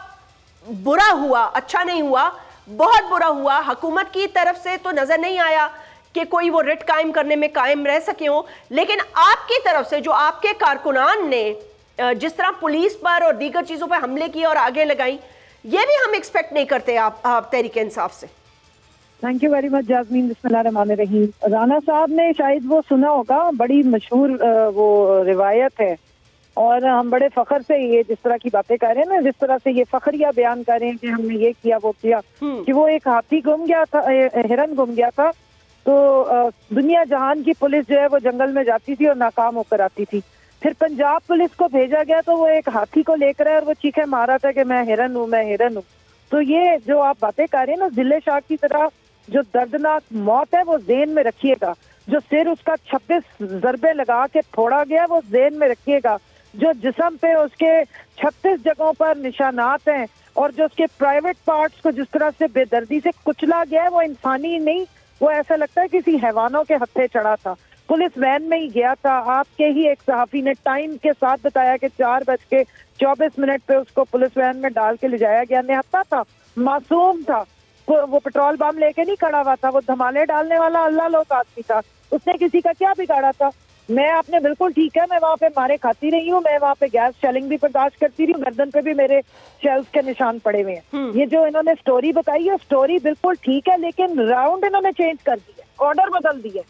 [SPEAKER 1] बुरा हुआ, अच्छा नहीं हुआ, बहुत बुरा हुआ। हुकूमत की तरफ से तो नज़र नहीं आया कि कोई वो रिट कायम करने में कायम रह सके हो, लेकिन आपकी तरफ से जो आपके कारकुनान ने जिस तरह पुलिस पर और दीगर चीज़ों पर हमले किए और आगे लगाई, ये भी हम एक्सपेक्ट नहीं करते आप तहरीक इंसाफ से।
[SPEAKER 5] Thank you very much Jasmine. बिस्मिल्लाहिर्रहमानिर्रहीम। राना साहब ने शायद वो सुना होगा, बड़ी मशहूर वो रिवायत है और हम बड़े फख्र से ये जिस तरह की बातें कर रहे हैं ना, जिस तरह से ये फखरिया बयान कर रहे हैं कि हमने ये किया वो किया, कि वो एक हाथी गुम गया था, हिरन गुम गया था, तो दुनिया जहान की पुलिस जो है वो जंगल में जाती थी और नाकाम होकर आती थी। फिर पंजाब पुलिस को भेजा गया तो वो एक हाथी को लेकर है और वो चीखे मारा था कि मैं हिरन हूँ, मैं हिरन हूँ। तो ये जो आप बातें कर रहे हैं ना, जिले शाह की तरह जो दर्दनाक मौत है वो ज़हन में रखिएगा। जो सिर उसका 26 ज़रबे लगा के फोड़ा गया वो ज़हन में रखिएगा। जो जिस्म पे उसके 36 जगहों पर निशानात हैं और जो उसके प्राइवेट पार्ट्स को जिस तरह से बेदर्दी से कुचला गया है, वो इंसानी नहीं, वो ऐसा लगता है किसी हैवानों के हत्थे चढ़ा था। पुलिस वैन में ही गया था। आपके ही एक सहाफी ने टाइम के साथ बताया कि 4:24 पे उसको पुलिस वैन में डाल के ले जाया गया। निहत्था था, मासूम था, वो पेट्रोल बम लेके नहीं खड़ा हुआ था, वो धमाले डालने वाला अल्लाह लोग आदमी था। उसने किसी का क्या बिगाड़ा था? मैं आपने बिल्कुल ठीक है, मैं वहाँ पे मारे खाती रही हूँ, मैं वहाँ पे गैस शेलिंग भी बर्दाश्त करती रही हूँ, गर्दन पे भी मेरे शेल्स के निशान पड़े हुए हैं। ये जो इन्होंने स्टोरी बताई है, स्टोरी बिल्कुल ठीक है, लेकिन राउंड इन्होंने चेंज कर दिया, ऑर्डर बदल दिए।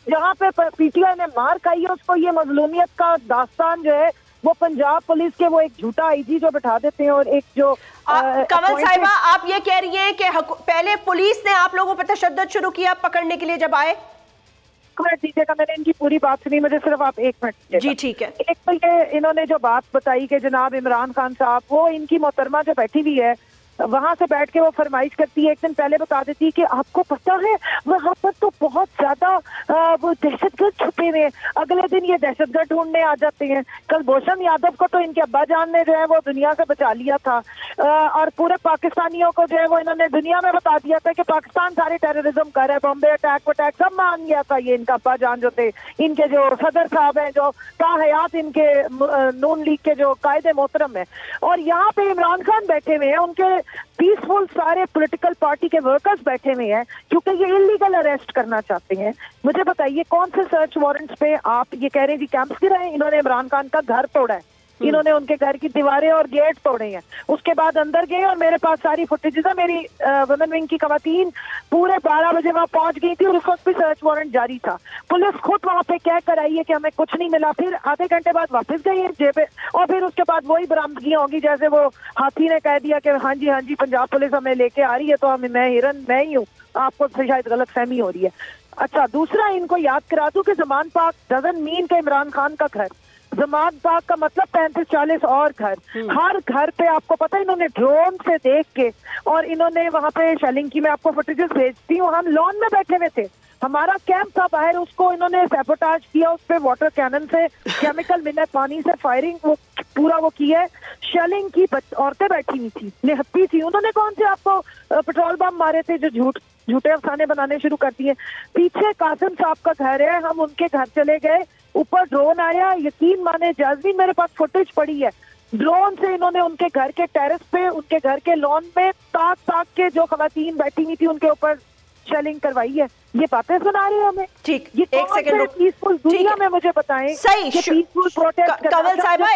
[SPEAKER 5] जहाँ पे पीटीआई ने मार खाई है उसको ये मजलूमियत का दास्तान जो है वो पंजाब पुलिस के वो एक झूठा आईजी जो बैठा देते हैं और एक जो
[SPEAKER 1] कमल साहिबा, आप ये कह रही हैं कि पहले पुलिस ने आप लोगों पर तशद्दुद शुरू किया पकड़ने के लिए जब आए?
[SPEAKER 5] दीजिएगा, मैंने इनकी पूरी बात सुनी, मुझे सिर्फ आप 1 मिनट
[SPEAKER 1] जी ठीक है।
[SPEAKER 5] एक तो ये इन्होंने जो बात बताई कि जनाब इमरान खान साहब, वो इनकी मोहतरमा जो बैठी हुई है वहां से बैठ के वो फरमाइश करती है, एक दिन पहले बता देती है कि आपको पता है वहां पर तो बहुत ज्यादा वो दहशतगर्द छुपे हुए हैं। अगले दिन ये ये दहशतगर्द ढूंढने आ जाते हैं। कुलभूषण यादव को तो इनके अब्बा जान ने जो है वो दुनिया से बचा लिया था, और पूरे पाकिस्तानियों को जो है वो इन्होंने दुनिया में बता दिया था कि पाकिस्तान सारे टेररिज्म कर है, बॉम्बे अटैक सब मान गया था। ये इनका अब्बा जान जो थे, इनके जो सदर साहब हैं, जो ताहयात इनके नून लीग के जो कायदे मोहतरम है, और यहाँ पे इमरान खान बैठे हुए हैं, उनके पीसफुल सारे पॉलिटिकल पार्टी के वर्कर्स बैठे हुए हैं, क्योंकि ये इलीगल अरेस्ट करना चाहते हैं। मुझे बताइए कौन से सर्च वारंट्स पे आप ये कह रहे हैं कि कैंप्स गिराए? इन्होंने इमरान खान का घर तोड़ा है, इन्होंने उनके घर की दीवारें और गेट तोड़े हैं, उसके बाद अंदर गए, और मेरे पास सारी फुटेजेस है। मेरी वुमेन विंग की खवातीन पूरे 12 बजे वहां पहुंच गई थी और उस वक्त भी सर्च वारंट जारी था। पुलिस खुद वहां पे कह कर आई है कि हमें कुछ नहीं मिला, फिर आधे घंटे बाद वापस गई है जेबे, और फिर उसके बाद वही बरामदगियां होगी जैसे वो हाथी ने कह दिया कि हाँ जी पंजाब पुलिस हमें लेके आ रही है, तो हमें मैं हिरन मैं ही हूँ। आपको शायद गलत फहमी हो रही है। अच्छा, दूसरा इनको याद करा दूं कि जमान पाक डजंट मीन के इमरान खान का घर, जमान पाक का मतलब 35-40 और घर। हर घर पे आपको पता है इन्होंने ड्रोन से देख के, और इन्होंने वहां पे शेलिंग की, मैं आपको फुटेजेस भेजती हूँ, हम लॉन में बैठे हुए थे, हमारा कैंप था बाहर, उसको इन्होंने सैबोटाज किया, उस पे वाटर कैनन से केमिकल मिला, पानी से फायरिंग वो पूरा वो किया है। शेलिंग की औरतें बैठी हुई थी, निहत्ती थी, उन्होंने कौन से आपको पेट्रोल बम मारे थे जो झूठे अफसाने बनाने शुरू कर दिए। पीछे कासिम साहब का घर है, हम उनके घर चले गए, ऊपर ड्रोन आया, यकीन माने जाज़मीन मेरे पास फुटेज पड़ी है, ड्रोन से इन्होंने उनके घर के टेरेस पे, उनके घर के लॉन में ताक के जो खवातीन बैठी हुई थी उनके ऊपर शेलिंग करवाई है। ये बातें सुना रहे हैं हमें।
[SPEAKER 1] ठीक,
[SPEAKER 5] ये
[SPEAKER 1] एक सेकंड
[SPEAKER 5] पीसफुल दुनिया में मुझे बताएं।
[SPEAKER 1] सही,
[SPEAKER 5] पीसफुल प्रोटेस्ट
[SPEAKER 1] कंवल साहिबा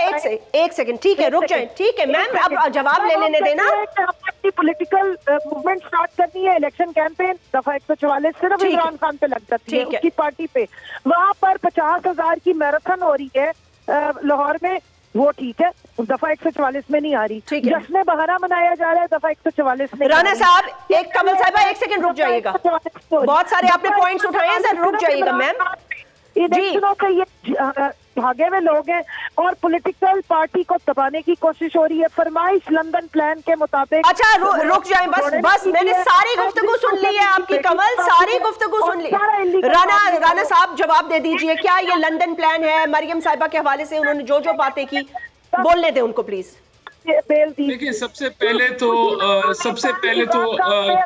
[SPEAKER 1] एक सेकंड, ठीक है, रुक जाए, ठीक है मैम, अब जवाब ले लेने देना।
[SPEAKER 5] अपनी पॉलिटिकल मूवमेंट स्टार्ट करनी है, इलेक्शन कैंपेन दफा 144 सिर्फ इमरान खान पे लग जाती है, उसकी पार्टी पे। वहां पर 50,000 की मैराथन हो रही है लाहौर में, वो ठीक है, दफा 144 में नहीं आ रही। जश्न बहारा मनाया जा रहा है, दफा 144 में।
[SPEAKER 1] राना साहब, एक कमल साहिबा एक सेकंड रुक जाइएगा, बहुत सारे आपने पॉइंट्स उठाए हैं, सर रुक जाइएगा मैम।
[SPEAKER 5] इलेक्शनों से ये भागे हुए लोग हैं और पॉलिटिकल पार्टी को दबाने की कोशिश हो रही है, फरमाइश लंदन प्लान के मुताबिक।
[SPEAKER 1] अच्छा रुक जाए, बस मैंने सारी गुफ्तगू सुन ली है आपकी कमल, सारी गुफ्तगू सुन ली। राना साहब जवाब दे दीजिए, क्या ये लंदन प्लान है? मरियम साहिबा के हवाले से उन्होंने जो बातें की, बोलने दें उनको प्लीज।
[SPEAKER 4] देखिए, सबसे पहले तो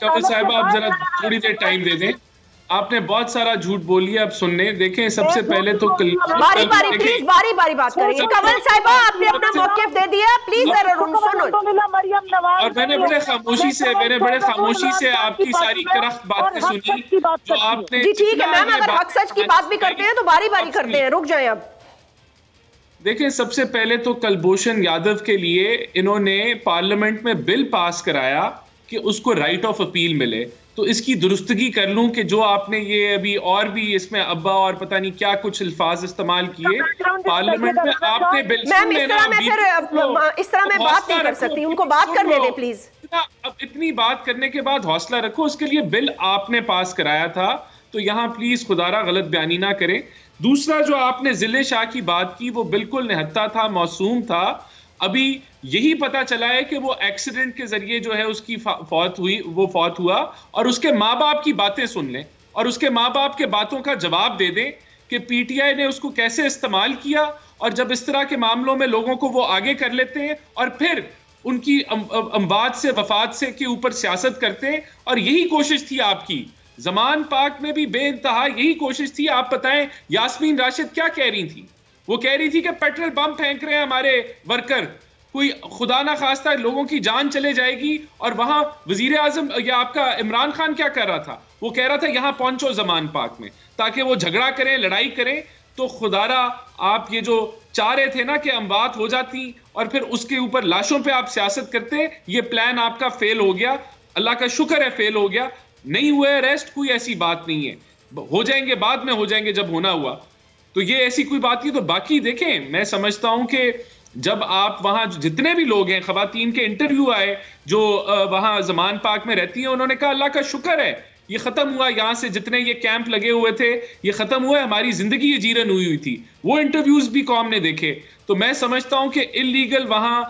[SPEAKER 4] कमल साहिबा आप जरा थोड़ी देर टाइम दे दें, आपने बहुत सारा झूठ बोली है, अब सुनने देखें। सबसे पहले तो
[SPEAKER 1] बारी बारी बात करें। कमल साहिबा आपने अपना मौक़िफ़ दे दिया, प्लीज जरा सुनो।
[SPEAKER 4] और मैंने बड़े खामोशी से आपकी सारी करख्त बातें सुनी जो आपने।
[SPEAKER 1] जी ठीक है मैम, अगर हक सच की बात भी करते हैं तो बारी बारी करते हैं, रुक जाए। अब
[SPEAKER 4] देखिए, सबसे पहले तो कुलभूषण यादव के लिए इन्होंने पार्लियामेंट में बिल पास कराया कि उसको राइट ऑफ अपील मिले। तो इसकी दुरुस्तगी कर लूं कि जो आपने ये अभी और भी इसमें अब्बा और पता नहीं क्या कुछ अल्फाज इस्तेमाल किए पार्लियामेंट में, आपने बिल
[SPEAKER 1] मैम इस तरह मैं बात नहीं कर सकती, उनको बात करने दें प्लीज।
[SPEAKER 4] अब इतनी बात करने के बाद हौसला रखो, उसके लिए बिल आपने पास कराया था, तो यहाँ प्लीज खुदारा गलत बयानी ना करें। दूसरा, जो आपने जिले शाह की बात की वो बिल्कुल निहत्ता था, मासूम था। अभी यही पता चला है कि वो एक्सीडेंट के जरिए जो है उसकी फौत हुआ, और उसके माँ बाप की बातें सुन लें और उसके माँ बाप के बातों का जवाब दे दें कि पीटीआई ने उसको कैसे इस्तेमाल किया, और जब इस तरह के मामलों में लोगों को वो आगे कर लेते हैं और फिर उनकी अमवात से वफात से के ऊपर सियासत करते हैं। और यही कोशिश थी आपकी, जमान पाक में भी बेइंतहा यही कोशिश थी। आप बताएं यास्मीन राशिद क्या कह रही थी? वो कह रही थी कि पेट्रोल बम फेंक रहे हैं हमारे वर्कर, कोई खुदा ना खास्ता लोगों की जान चले जाएगी। और वहां वजीर आजम या आपका इमरान खान क्या कर रहा था? वो कह रहा था यहां पहुंचो जमान पाक में ताकि वो झगड़ा करें, लड़ाई करें। तो खुदारा आप ये जो चाह रहे थे ना कि अमवात हो जाती और फिर उसके ऊपर लाशों पे आप सियासत करते, ये प्लान आपका फेल हो गया। अल्लाह का शुक्र है फेल हो गया, नहीं हुए अरेस्ट, कोई ऐसी बात नहीं है, हो जाएंगे बाद में, हो जाएंगे जब होना हुआ। तो ये ऐसी कोई बात नहीं। तो बाकी देखें, मैं समझता हूं कि जब आप वहां जितने भी लोग हैं, खवातीन के इंटरव्यू आए जो वहां जमान पाक में रहती हैं, उन्होंने कहा अल्लाह का शुक्र है ये खत्म हुआ, यहां से जितने ये कैंप लगे हुए थे ये खत्म हुए, हमारी जिंदगी ये जीरन हुई थी। वो इंटरव्यूज भी कौम ने देखे। तो मैं समझता हूं कि इलीगल वहां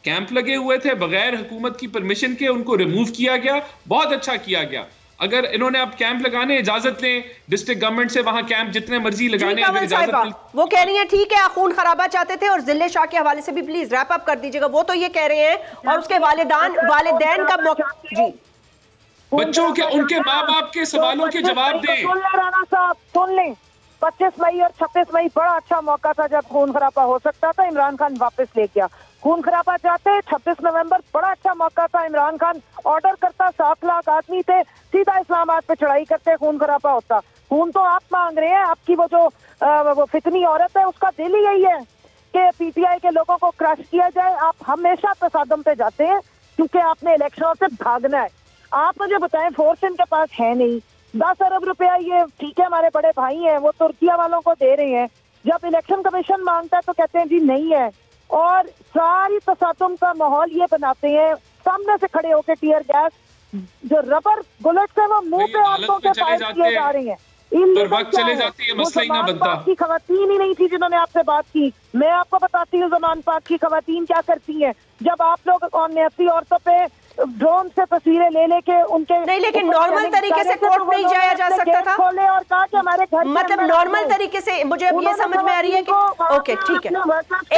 [SPEAKER 4] कैंप लगे हुए थे, बगैर हुकूमत की परमिशन के उनको रिमूव किया गया, बहुत अच्छा किया गया। अगर इन्होंने अब कैंप लगाने इजाजत लें डिस्ट्रिक्ट गवर्नमेंट से, वहां कैंप जितने मर्जी लगाने अगर इजाजत,
[SPEAKER 1] वो कह रही है ठीक है खून खराबा चाहते थे। और जिले शाह के हवाले से भी प्लीज रैप अप कर दीजिएगा, वो तो ये कह रहे हैं और उसके वालिदैन का मौका जी
[SPEAKER 4] बच्चों के उनके माँ बाप के सवालों के जवाब दें।
[SPEAKER 5] राणा साहब सुन लें, 25 मई और 26 मई बड़ा अच्छा मौका था जब खून खराबा हो सकता था, इमरान खान वापस ले गया। खून खराबा चाहते 26 नवंबर बड़ा अच्छा मौका था, इमरान खान ऑर्डर करता, 7 लाख आदमी थे, सीधा इस्लामाबाद पे चढ़ाई करते, खून खराबा होता। खून तो आप मांग रहे हैं, आपकी वो जो वो फितनी औरत है उसका दिल ही यही है कि पीटीआई के लोगों को क्रश किया जाए। आप हमेशा तसादम पे जाते हैं क्योंकि आपने इलेक्शनों से भागना है। आप मुझे बताएं, फोर्स इनके पास है नहीं, 10 अरब रुपया ये ठीक है हमारे बड़े भाई हैं वो तुर्किया वालों को दे रहे हैं, जब इलेक्शन कमीशन मांगता है तो कहते हैं जी नहीं है, और सारी तसादुम का माहौल ये बनाते हैं, सामने से खड़े होकर टीयर गैस जो रबर बुलेट्स है वो मुंह पे औरतों के फायर किए जा रहे हैं।
[SPEAKER 4] वक्त चले जाती है, मसला ही ना बनता।
[SPEAKER 5] की खवातीन ही नहीं थी जिन्होंने आपसे बात की। मैं आपको बताती हूँ ज़मान पाक की खवातीन क्या करती हैं, जब आप लोग 79 औरतों पे ड्रोन से तस्वीरें ले लेके उनके
[SPEAKER 1] नहीं, लेकिन नॉर्मल तरीके से कोर्ट नहीं जाया जा सकता था।
[SPEAKER 5] खोले और कहा कि हमारे घर
[SPEAKER 1] मतलब नॉर्मल तरीके से, मुझे अब ये समझ में आ रही है कि ओके ठीक है,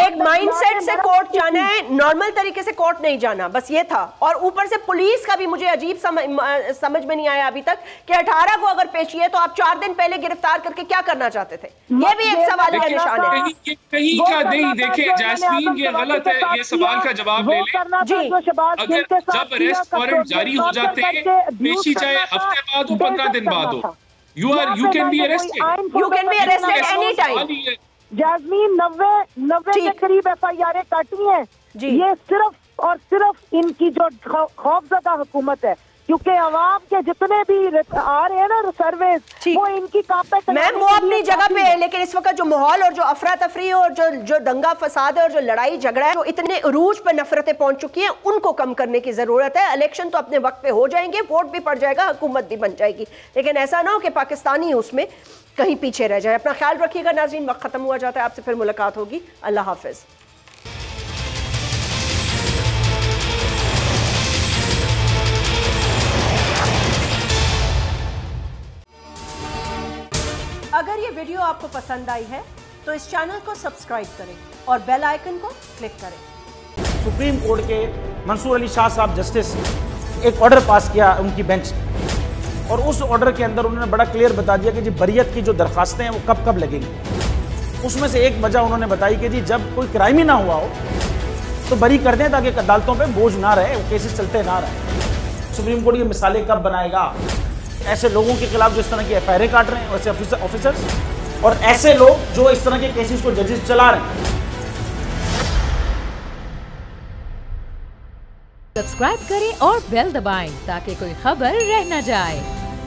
[SPEAKER 1] एक माइंडसेट से कोर्ट जाना है, नॉर्मल तरीके से कोर्ट नहीं जाना, बस ये था। और ऊपर से पुलिस का भी मुझे अजीब समझ में नहीं आया अभी तक कि 18 को अगर पेशी है तो आप 4 दिन पहले गिरफ्तार करके क्या करना चाहते थे, ये भी एक सवाल का निशान है।
[SPEAKER 4] कहीं का नहीं, देखे जैस्मीन ये गलत है, ये सवाल का जवाब ले लें। अगर अरेस्ट वारंट जारी हो जाते हैं, पेशी चाहे हफ्ते बाद हो 15 दिन बाद हो, you can be arrested
[SPEAKER 1] any time।
[SPEAKER 5] Jasmine 90 के करीब FIR काटी हैं, ये सिर्फ और सिर्फ इनकी जो खौफजदा हुकूमत है, क्योंकि अवाम के जितने भी आ रहे हैं ना सर्विस वो इनकी कांपे।
[SPEAKER 1] मैम वो अपनी जगह पे है, लेकिन इस वक्त जो माहौल और जो अफरा तफरी और जो दंगा फसाद है और जो लड़ाई झगड़ा है, जो इतने उरूज पर नफरतें पहुंच चुकी हैं, उनको कम करने की जरूरत है। इलेक्शन तो अपने वक्त पे हो जाएंगे, वोट भी पड़ जाएगा, हुकूमत भी बन जाएगी, लेकिन ऐसा ना हो कि पाकिस्तानी उसमें कहीं पीछे रह जाए। अपना ख्याल रखिएगा नाज़रीन, वक्त खत्म हुआ जाता है, आपसे फिर मुलाकात होगी, अल्लाह हाफिज। अगर ये वीडियो आपको पसंद आई है तो इस चैनल को सब्सक्राइब करें और बेल आइकन को क्लिक करें।
[SPEAKER 7] सुप्रीम कोर्ट के मंसूर अली शाह साहब जस्टिस एक ऑर्डर पास किया उनकी बेंच ने, और उस ऑर्डर के अंदर उन्होंने बड़ा क्लियर बता दिया कि जी बरियत की जो दरखास्तें हैं वो कब कब लगेंगी। उसमें से एक वजह उन्होंने बताई कि जी जब कोई क्राइम ही ना हुआ हो तो बरी कर दें, ताकि अदालतों पे बोझ ना रहे, वो केसेस चलते ना रहे। सुप्रीम कोर्ट ये मिसालें कब बनाएगा? ऐसे लोगों के खिलाफ जो इस तरह की FIR काट रहे हैं, वैसे ऑफिसर्स, और ऐसे लोग जो इस तरह के केसेस को जजेस चला रहे हैं।
[SPEAKER 6] सब्सक्राइब करें और बेल दबाएं ताकि कोई खबर रह न जाए।